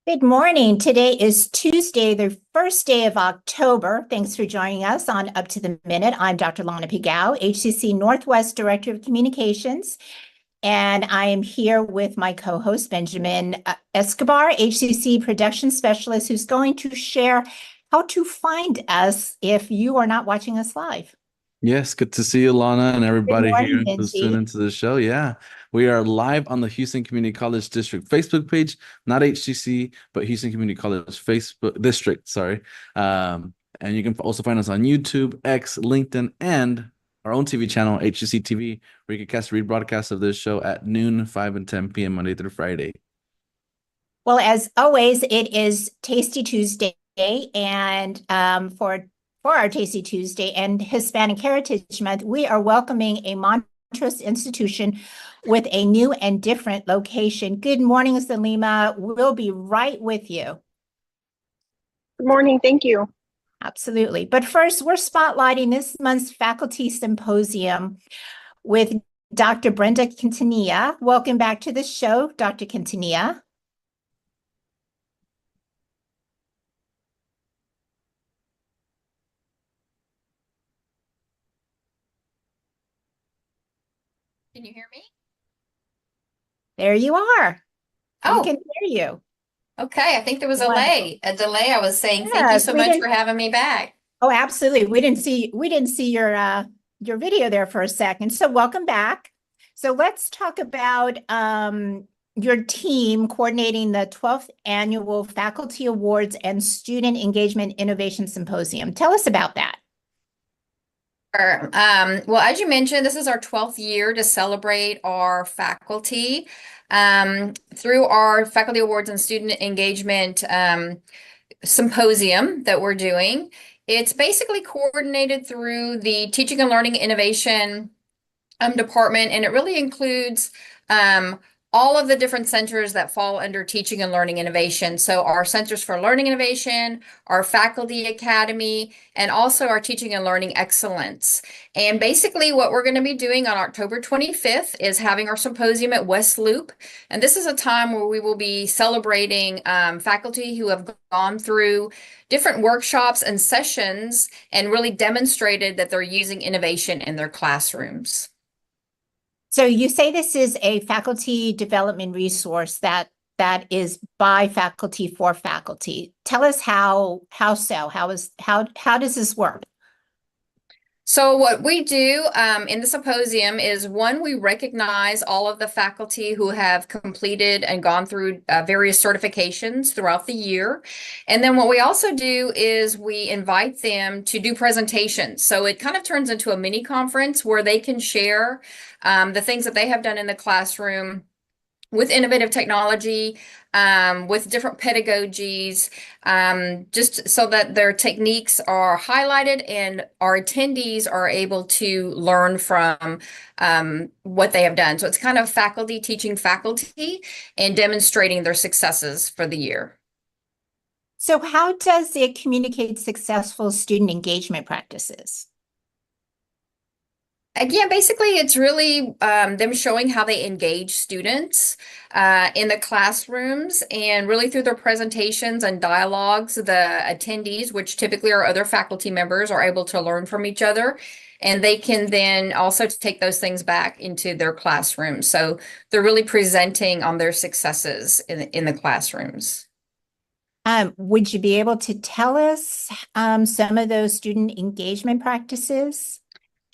Good morning. Today is Tuesday, the first day of October. Thanks for joining us on Up to the Minute. I'm Dr. Lana Pigao, HCC Northwest Director of Communications, and I am here with my co-host, Benjamin Escobar, HCC Production Specialist, who's going to share how to find us if you are not watching us live. Yes, good to see you, Lana, and Good everybody morning, here who's tuned Benji. into the show. Yeah, we are live on the Houston Community College District Facebook page, not HCC, but Houston Community College Facebook District. Sorry, and you can also find us on YouTube, X, LinkedIn, and our own TV channel, HCCTV, where you can catch rebroadcast of this show at noon, 5 and 10 p.m. Monday through Friday. Well, as always, it is Tasty Tuesday, and for our Tasty Tuesday and Hispanic Heritage Month, we are welcoming a Montrose institution with a new and different location. Good morning, Zulema. We'll be right with you. Good morning. Thank you. Absolutely. But first, we're spotlighting this month's Faculty Symposium with Dr. Brenda Quintanilla. Welcome back to the show, Dr. Quintanilla. Can you hear me? There you are. Oh, we can hear you. okay. I think there was a delay. I was saying thank you Yes, so we much didn't. for having me back. Oh, absolutely. We didn't see your video there for a second. So welcome back. So let's talk about your team coordinating the 12th Annual Faculty Awards and Student Engagement Innovation Symposium. Tell us about that. Sure. Well, as you mentioned, this is our 12th year to celebrate our faculty through our Faculty Awards and Student Engagement Symposium that we're doing. It's basically coordinated through the Teaching and Learning Innovation department, and it really includes all of the different centers that fall under Teaching and Learning Innovation. So our Centers for Learning Innovation, our Faculty Academy, and also our Teaching and Learning Excellence. And basically what we're going to be doing on October 25th is having our symposium at West Loop. And this is a time where we will be celebrating faculty who have gone through different workshops and sessions and really demonstrated that they're using innovation in their classrooms. So you say this is a faculty development resource that is by faculty for faculty. Tell us how does this work? So what we do in the symposium is, one, we recognize all of the faculty who have completed and gone through various certifications throughout the year. And then what we also do is we invite them to do presentations. So it kind of turns into a mini conference where they can share the things that they have done in the classroom with innovative technology, with different pedagogies, just so that their techniques are highlighted and our attendees are able to learn from what they have done. So it's kind of faculty teaching faculty and demonstrating their successes for the year. So how does it communicate successful student engagement practices? Again, basically, it's really them showing how they engage students in the classrooms, and really through their presentations and dialogues, the attendees, which typically are other faculty members, are able to learn from each other. And they can then also take those things back into their classroom. So they're really presenting on their successes in the classrooms. Would you be able to tell us some of those student engagement practices?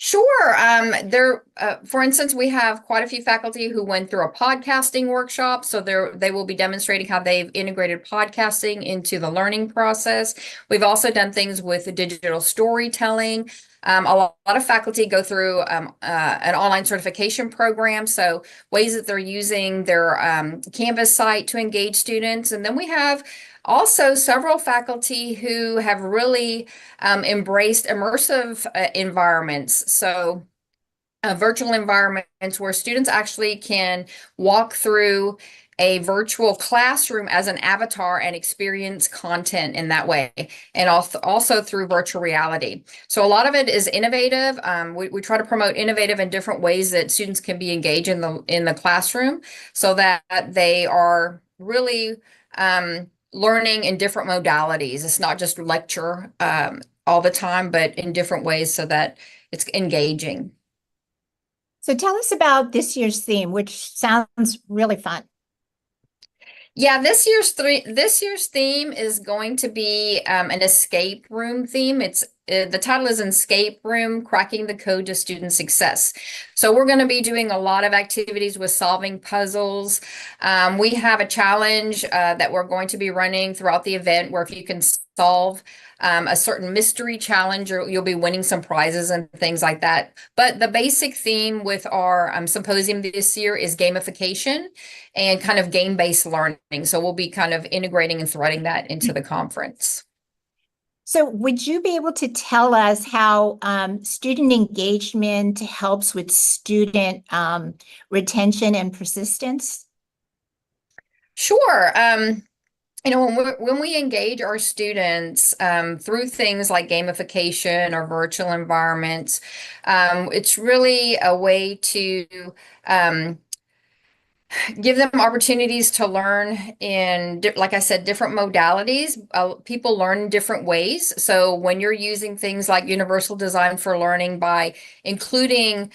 Sure. For instance, we have quite a few faculty who went through a podcasting workshop. So they will be demonstrating how they've integrated podcasting into the learning process. We've also done things with digital storytelling. A lot of faculty go through an online certification program. So ways that they're using their Canvas site to engage students. And then we have also several faculty who have really embraced immersive environments. So virtual environments where students actually can walk through a virtual classroom as an avatar and experience content in that way, and also through virtual reality. So a lot of it is innovative. We try to promote innovative and different ways that students can be engaged in the classroom, so that they are really learning in different modalities. It's not just lecture all the time, but in different ways so that it's engaging. So tell us about this year's theme, which sounds really fun. Yeah, this year's theme is going to be an escape room theme. It's the title is Escape Room: Cracking the Code to Student Success. So we're going to be doing a lot of activities with solving puzzles. We have a challenge that we're going to be running throughout the event where if you can solve a certain mystery challenge, or you'll be winning some prizes and things like that. But the basic theme with our symposium this year is gamification and kind of game-based learning. So we'll be kind of integrating and threading that into the conference. So would you be able to tell us how student engagement helps with student retention and persistence? Sure. You know, when we engage our students through things like gamification or virtual environments, it's really a way to give them opportunities to learn in, like I said, different modalities. People learn in different ways. So when you're using things like universal design for learning by including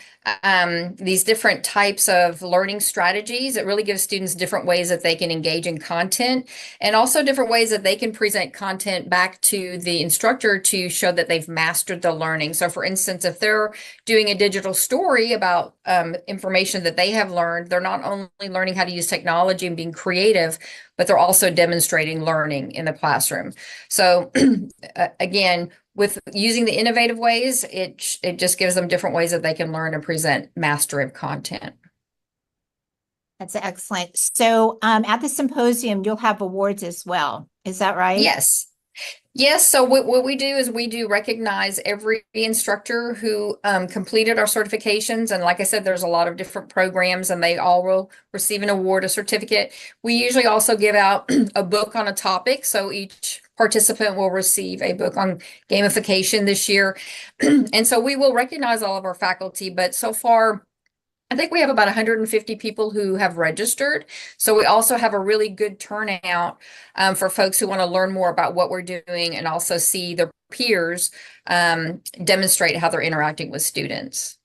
these different types of learning strategies, it really gives students different ways that they can engage in content and also different ways that they can present content back to the instructor to show that they've mastered the learning. So for instance, if they're doing a digital story about information that they have learned, they're not only learning how to use technology and being creative, but they're also demonstrating learning in the classroom. So again, with using the innovative ways, it just gives them different ways that they can learn and present mastery of content. That's excellent. So at the symposium, you'll have awards as well. Is that right? Yes. Yes, so what we do is we do recognize every instructor who completed our certifications. And like I said, there's a lot of different programs and they all will receive an award, a certificate. We usually also give out a book on a topic. So each participant will receive a book on gamification this year. And so we will recognize all of our faculty, but so far, I think we have about 150 people who have registered. So we also have a really good turnout for folks who want to learn more about what we're doing and also see their peers demonstrate how they're interacting with students.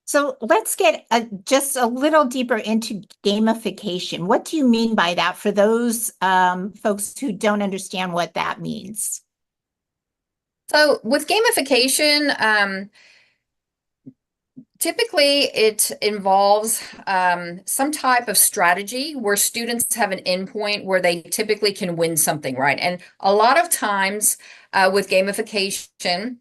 So let's get just a little deeper into gamification. What do you mean by that for those folks who don't understand what that means? So with gamification, typically, it involves some type of strategy where students have an endpoint where they typically can win something, right? And a lot of times with gamification,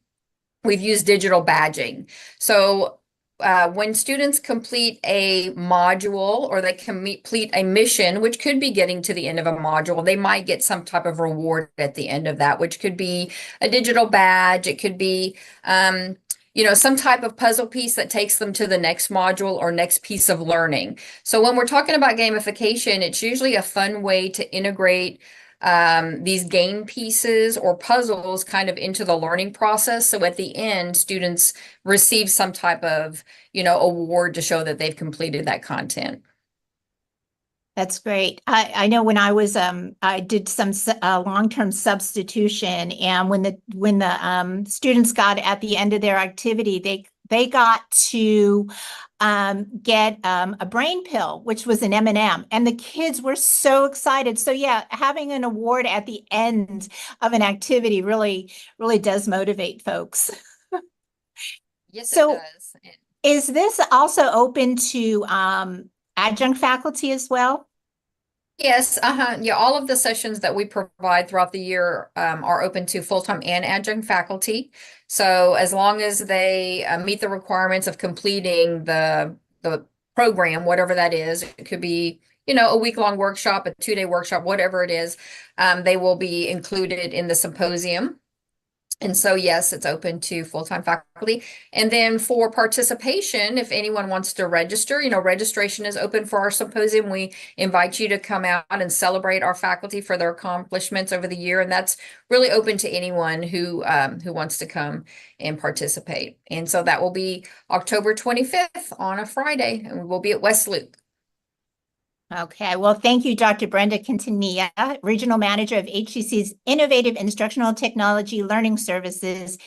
we've used digital badging. So when students complete a module or they complete a mission, which could be getting to the end of a module, they might get some type of reward at the end of that, which could be a digital badge. It could be you know, some type of puzzle piece that takes them to the next module or next piece of learning. So when we're talking about gamification, it's usually a fun way to integrate these game pieces or puzzles kind of into the learning process. So at the end, students receive some type of, you know, award to show that they've completed that content. That's great. I know when I was I did some long-term substitution, and when the students got at the end of their activity, they got to get a brain pill, which was an M&M, and the kids were so excited. So yeah, having an award at the end of an activity really does motivate folks. Yes, So it does. is this also open to adjunct faculty as well? Yes, yeah, all of the sessions that we provide throughout the year are open to full-time and adjunct faculty. So as long as they meet the requirements of completing the program, whatever that is, it could be, you know, a week-long workshop, a 2-day workshop, whatever it is, they will be included in the symposium. And so, yes, it's open to full-time faculty. And then for participation, if anyone wants to register, you know, registration is open for our symposium. We invite you to come out and celebrate our faculty for their accomplishments over the year. And that's really open to anyone who wants to come and participate. And so that will be October 25th on a Friday, and we will be at West Loop. Okay, well, thank you, Dr. Brenda Quintanilla, Regional Manager of HCC's Innovative Instructional Technology Learning Services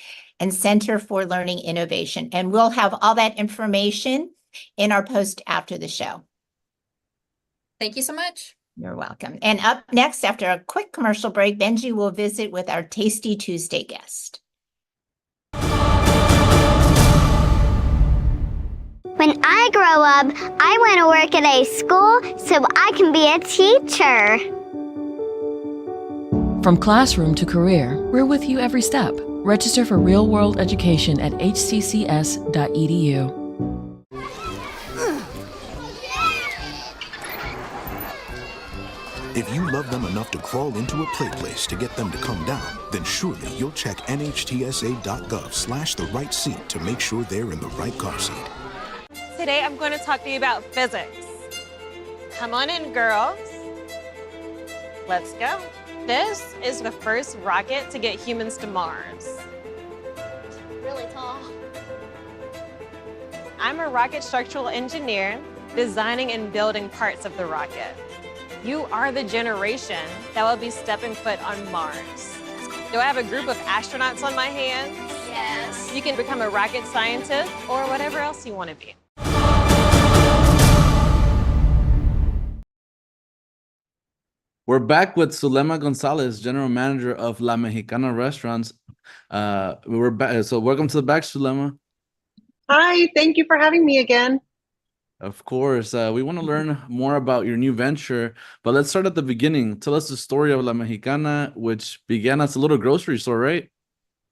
and Center for Learning Innovation. And we'll have all that information in our post after the show. Thank you so much. You're welcome. And up next, after a quick commercial break, Benji will visit with our Tasty Tuesday guest. When I grow up, I want to work at a school so I can be a teacher. From classroom to career, we're with you every step. Register for real-world education at hccs.edu. If you love them enough to crawl into a play place to get them to come down, then surely you'll check nhtsa.gov/the right seat to make sure they're in the right car seat. Today I'm going to talk to you about physics. Come on in, girls. Let's go. This is the first rocket to get humans to Mars. Really tall. I'm a rocket structural engineer, designing and building parts of the rocket. You are the generation that will be stepping foot on Mars. Do I have a group of astronauts on my hands? Yes. You can become a rocket scientist or whatever else you want to be. We're back with Zulema Gonzales, General Manager of La Mexicana Restaurants. We're back. So welcome to the back, Zulema. Hi, thank you for having me again. Of course. We want to learn more about your new venture, but let's start at the beginning. Tell us the story of La Mexicana, which began as a little grocery store, right?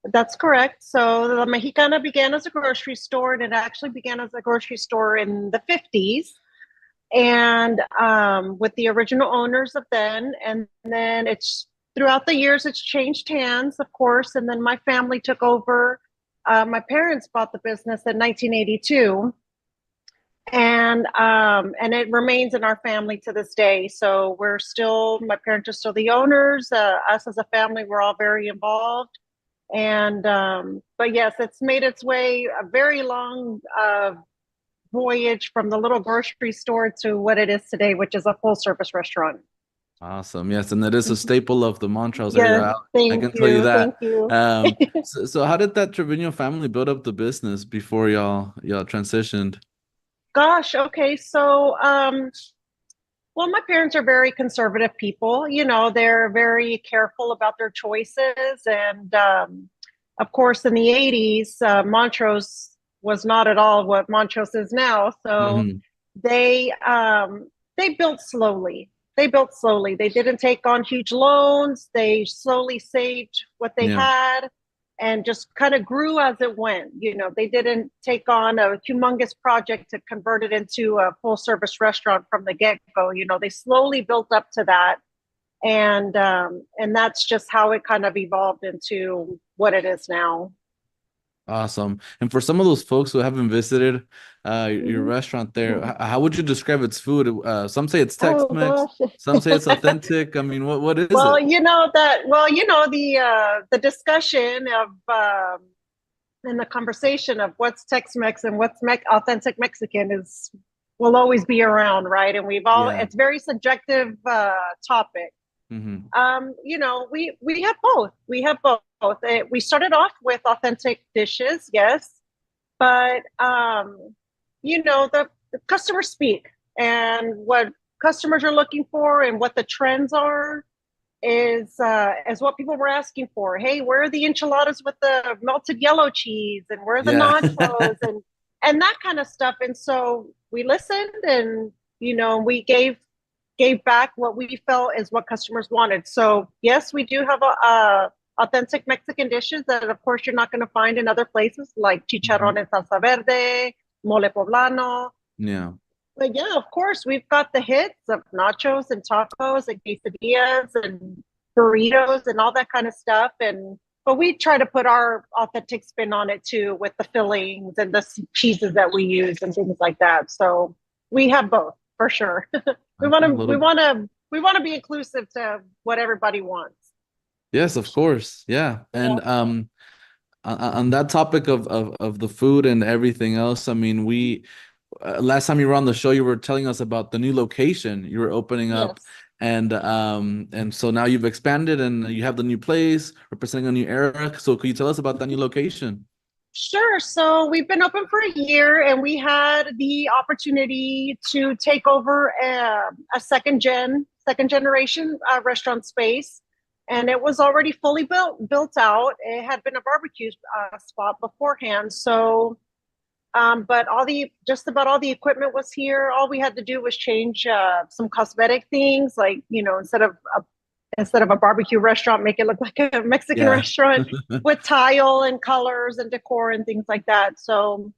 That's correct. So La Mexicana began as a grocery store, and it actually began as a grocery store in the 50s. And with the original owners of then, and then it's throughout the years it's changed hands, of course, and then my family took over. My parents bought the business in 1982, and it remains in our family to this day. So my parents are still the owners. Us as a family, we're all very involved. And but yes, it's made its way a very long voyage from the little grocery store to what it is today, which is a full service restaurant. Awesome. Yes, and it is a staple of the Montrose Yes, area. I can tell you that. Thank you. So how did that Trevino family build up the business before y'all transitioned? Gosh, okay. So well, my parents are very conservative people. You know, they're very careful about their choices. And of course, in the 80s, Montrose was not at all what Montrose is now. So they built slowly. They didn't take on huge loans. They slowly saved what they had and just kind of grew as it went. You know, they didn't take on a humongous project to convert it into a full service restaurant from the get-go. You know, they slowly built up to that. And that's just how it kind of evolved into what it is now. Awesome. And for some of those folks who haven't visited your restaurant there, how would you describe its food? Some say it's Tex-Mex, some say it's authentic. I mean, what is it? The discussion of and the conversation of what's Tex-Mex and what's authentic Mexican will always be around, right? And it's very subjective topic. You know, we have both. We started off with authentic dishes, yes, but you know, the customers speak, and what customers are looking for and what the trends are is what people were asking for. Hey, where are the enchiladas with the melted yellow cheese, and where are the nachos and that kind of stuff. And so we listened, and you know, we gave back what we felt is what customers wanted. So yes, we do have authentic Mexican dishes that, of course, you're not going to find in other places, like chicharrón en salsa verde, mole poblano. Yeah. But yeah, of course, we've got the hits of nachos and tacos and quesadillas and burritos and all that kind of stuff. But we try to put our authentic spin on it too, with the fillings and the cheeses that we use and things like that. So we have both, for sure. We want to be inclusive to what everybody wants. Yes, of course. Yeah. And on that topic of the food and everything else, I mean, we last time you were on the show, you were telling us about the new location you were opening up. And so now you've expanded and you have the new place representing a new era. So could you tell us about that new location? Sure. So we've been open for a year, and we had the opportunity to take over a second generation restaurant space, and it was already fully built out. It had been a barbecue spot beforehand. So, but just about all the equipment was here. All we had to do was change some cosmetic things, like, instead of a barbecue restaurant, make it look like a Mexican restaurant with tile and colors and decor and things like that. So,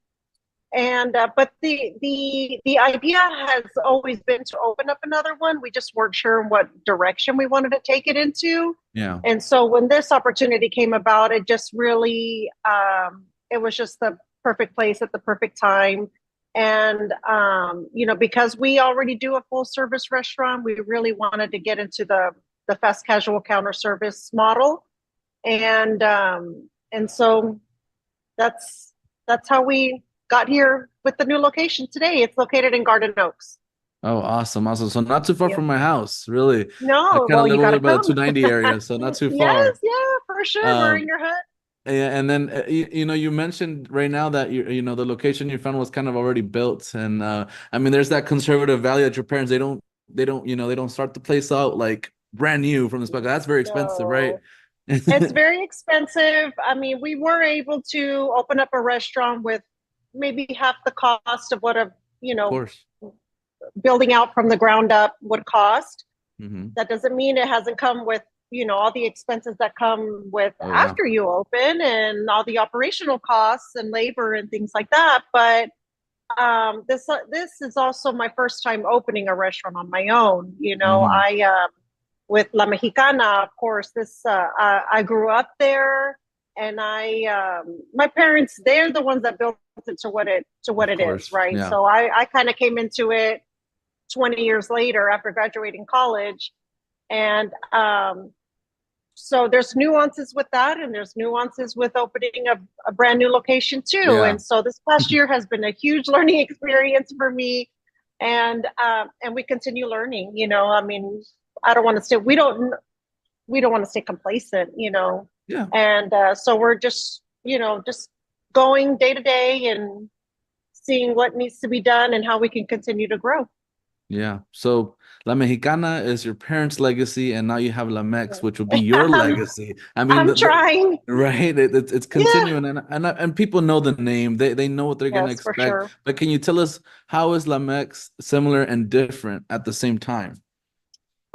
and but the idea has always been to open up another one. We just weren't sure what direction we wanted to take it into. Yeah. And so when this opportunity came about, it just really it was just the perfect place at the perfect time. And because we already do a full service restaurant, we really wanted to get into the fast casual counter service model, and so that's how we got here with the new location today. It's located in Garden Oaks. Oh, awesome. So not too far from my house, really. No, I kind well, of you live gotta over by the come. 290 area, so not too far. Yes, yeah, for sure. We're in your hut. Yeah, and then you mentioned right now that the location you found was kind of already built, and I mean, there's that conservative value that your parents they don't start the place out like brand new from the spec. That's very expensive, right? It's very expensive. I mean, we were able to open up a restaurant with maybe half the cost of what Of course. building out from the ground up would cost. Mm-hmm. That doesn't mean it hasn't come with all the expenses that come with Oh, after you open, and all the operational costs and labor and things like that. But this is also my first time opening a restaurant on my own. I with La Mexicana, of course, I grew up there, and my parents, they're the ones that built it to what it is, right? Yeah. So I kind of came into it 20 years later after graduating college, and so there's nuances with that, and there's nuances with opening a brand new location too. Yeah. And so this past year has been a huge learning experience for me, and we continue learning. I mean, I don't want to stay. We don't want to stay complacent. Yeah. And so we're just going day to day and seeing what needs to be done and how we can continue to grow. Yeah. So La Mexicana is your parents' legacy, and now you have La Mex, which will be your legacy. I mean, I'm trying. right? It's continuing, and people know the name. They know what they're gonna Yes, for expect. sure. But can you tell us how is La Mex similar and different at the same time?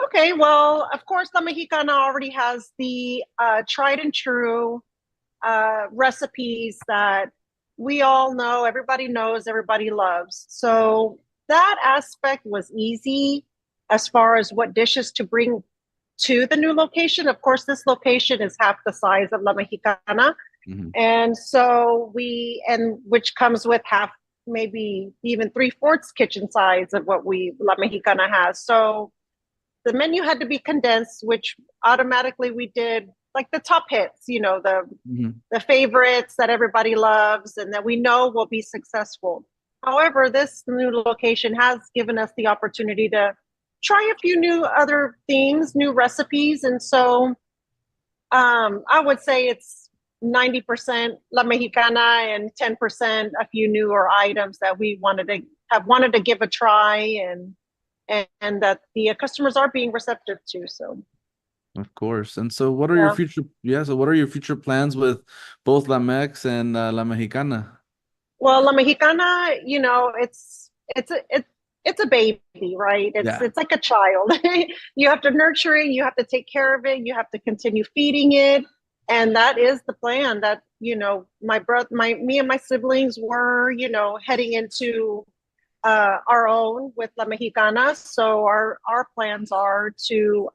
Okay, well, of course, La Mexicana already has the tried and true recipes that we all know, everybody knows, everybody loves. So that aspect was easy as far as what dishes to bring to the new location. Of course, this location is half the size of La Mexicana. Mm-hmm. And so which comes with half, maybe even 3/4 kitchen size of what La Mexicana has. So the menu had to be condensed, which automatically we did like the top hits, the favorites that everybody loves and that we know will be successful. However, this new location has given us the opportunity to try a few new other things, new recipes. And so I would say it's 90% La Mexicana and 10% a few newer items that we wanted to give a try, and that the customers are being receptive to. So, of course. And so, what are your future? So what are your future plans with both La Mex and La Mexicana? Well, La Mexicana, it's a baby, right? It's like a child. You have to nurture it. You have to take care of it. You have to continue feeding it, and that is the plan. That me and my siblings were, heading into our own with La Mexicana. So our plans are to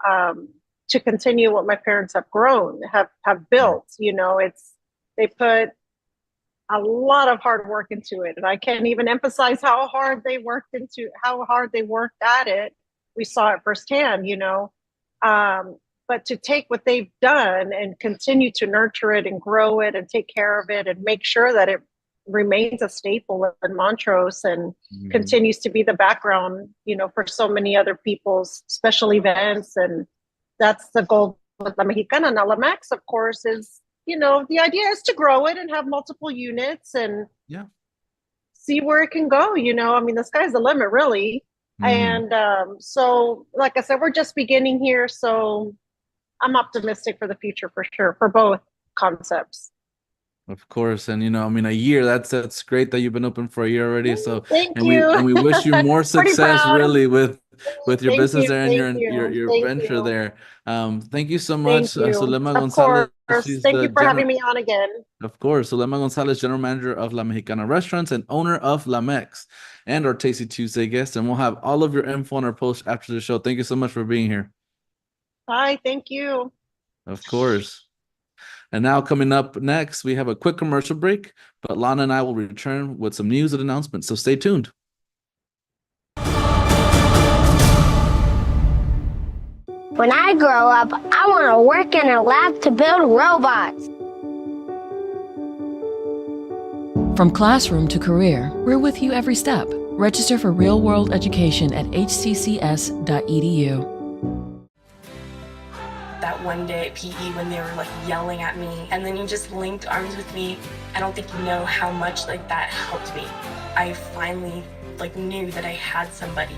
continue what my parents have grown, have built. They put a lot of hard work into it, and I can't even emphasize how hard they worked at it. We saw it firsthand, but to take what they've done and continue to nurture it and grow it and take care of it and make sure that it remains a staple in Montrose and continues to be the background, for so many other people's special events. And that's the goal with La Mexicana and La Mex, of course, is, the idea is to grow it and have multiple units and see where it can go. The sky's the limit, really. And so, like I said, we're just beginning here. So I'm optimistic for the future, for sure, for both concepts. Of course. And, a year, that's great that you've been open for a year already. So Thank you. We wish you more success really with your Thank business you, there and thank you, your thank venture you. there. Thank you so much, Thank you. Zulema Of Gonzales. course. She's Thank the you for having me on again. Of course. Zulema Gonzales, General Manager of La Mexicana Restaurants and owner of La Mex, and our Tasty Tuesday guest. And we'll have all of your info on our post after the show. Thank you so much for being here. Bye. Thank you. Of course. And now coming up next, we have a quick commercial break, but Lana and I will return with some news and announcements. So stay tuned. When I grow up, I want to work in a lab to build robots. From classroom to career, we're with you every step. Register for real-world education at hccs.edu. That one day at PE when they were yelling at me, and then you just linked arms with me. I don't think you know how much that helped me. I finally knew that I had somebody.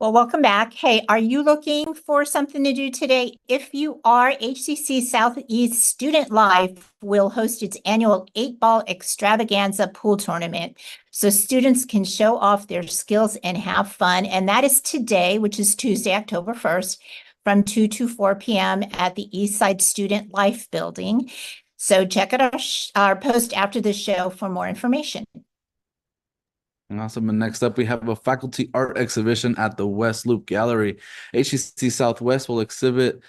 Well, welcome back. Hey, are you looking for something to do today? If you are, HCC Southeast Student Life will host its annual 8-ball extravaganza pool tournament. So students can show off their skills and have fun. And that is today, which is Tuesday, October 1st, from 2 to 4 p.m. at the Eastside Student Life Building. So check out our post after the show for more information. Awesome. And next up, we have a faculty art exhibition at the West Loop Gallery. HCC Southwest will exhibit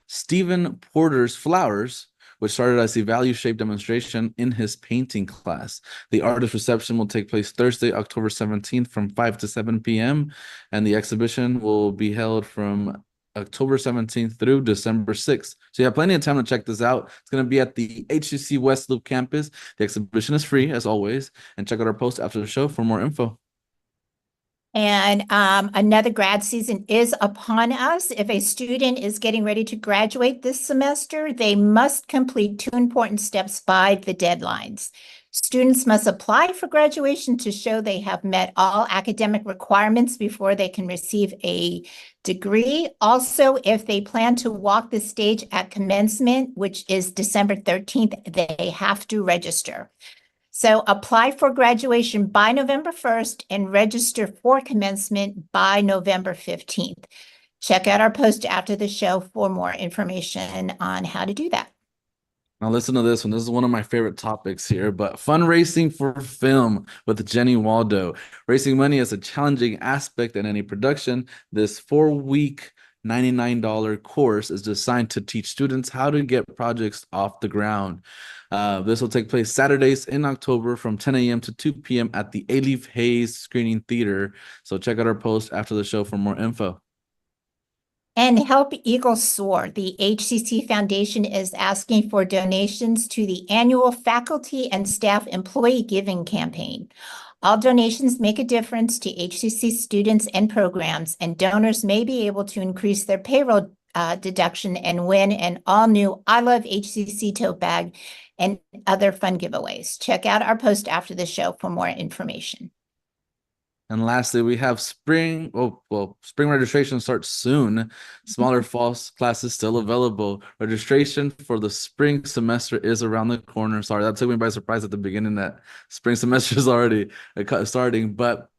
Stephen Porter's Flowers, which started as a value-shaped demonstration in his painting class. The artist reception will take place Thursday, October 17th from 5 to 7 p.m. And the exhibition will be held from October 17th through December 6th. So you have plenty of time to check this out. It's going to be at the HCC West Loop campus. The exhibition is free, as always. And check out our post after the show for more info. And another grad season is upon us. If a student is getting ready to graduate this semester, they must complete 2 important steps by the deadlines. Students must apply for graduation to show they have met all academic requirements before they can receive a degree. Also, if they plan to walk the stage at commencement, which is December 13th, they have to register. So apply for graduation by November 1st and register for commencement by November 15th. Check out our post after the show for more information on how to do that. Now listen to this one. This is one of my favorite topics here, but fundraising for film with Jenny Waldo. Raising money is a challenging aspect in any production. This 4-week $99 course is designed to teach students how to get projects off the ground. This will take place Saturdays in October from 10 a.m. to 2 p.m. at the A-Leaf Hayes Screening Theater. So check out our post after the show for more info. And Help Eagles Soar. The HCC Foundation is asking for donations to the annual faculty and staff employee giving campaign. All donations make a difference to HCC students and programs, and donors may be able to increase their payroll deduction and win an all-new I Love HCC tote bag and other fun giveaways. Check out our post after the show for more information. And lastly, we have spring registration starts soon. Smaller fall classes still available. Registration for the spring semester is around the corner. Sorry, that took me by surprise at the beginning that spring semester is already starting. But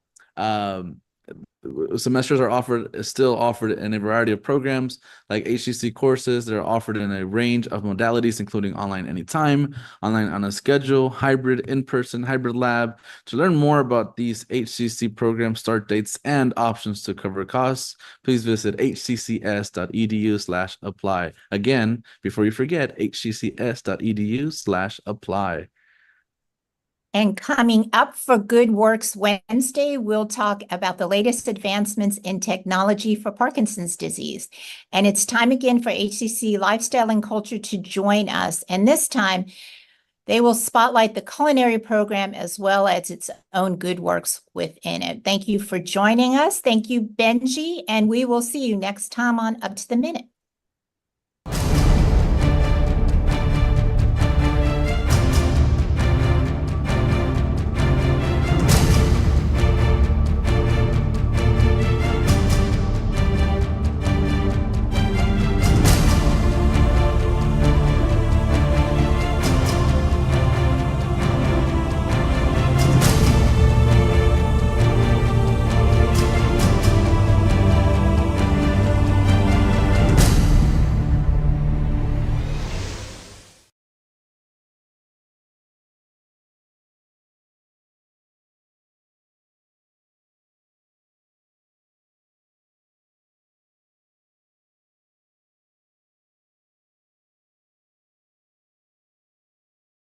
semesters are still offered in a variety of programs like HCC courses. They're offered in a range of modalities, including online anytime, online on a schedule, hybrid, in-person, hybrid lab. To learn more about these HCC program start dates and options to cover costs, please visit hccs.edu/apply. Again, before you forget, hccs.edu/apply. And coming up for Good Works Wednesday, we'll talk about the latest advancements in technology for Parkinson's disease. And it's time again for HCC Lifestyle and Culture to join us. And this time, they will spotlight the culinary program as well as its own good works within it. Thank you for joining us. Thank you, Benji. And we will see you next time on Up to the Minute.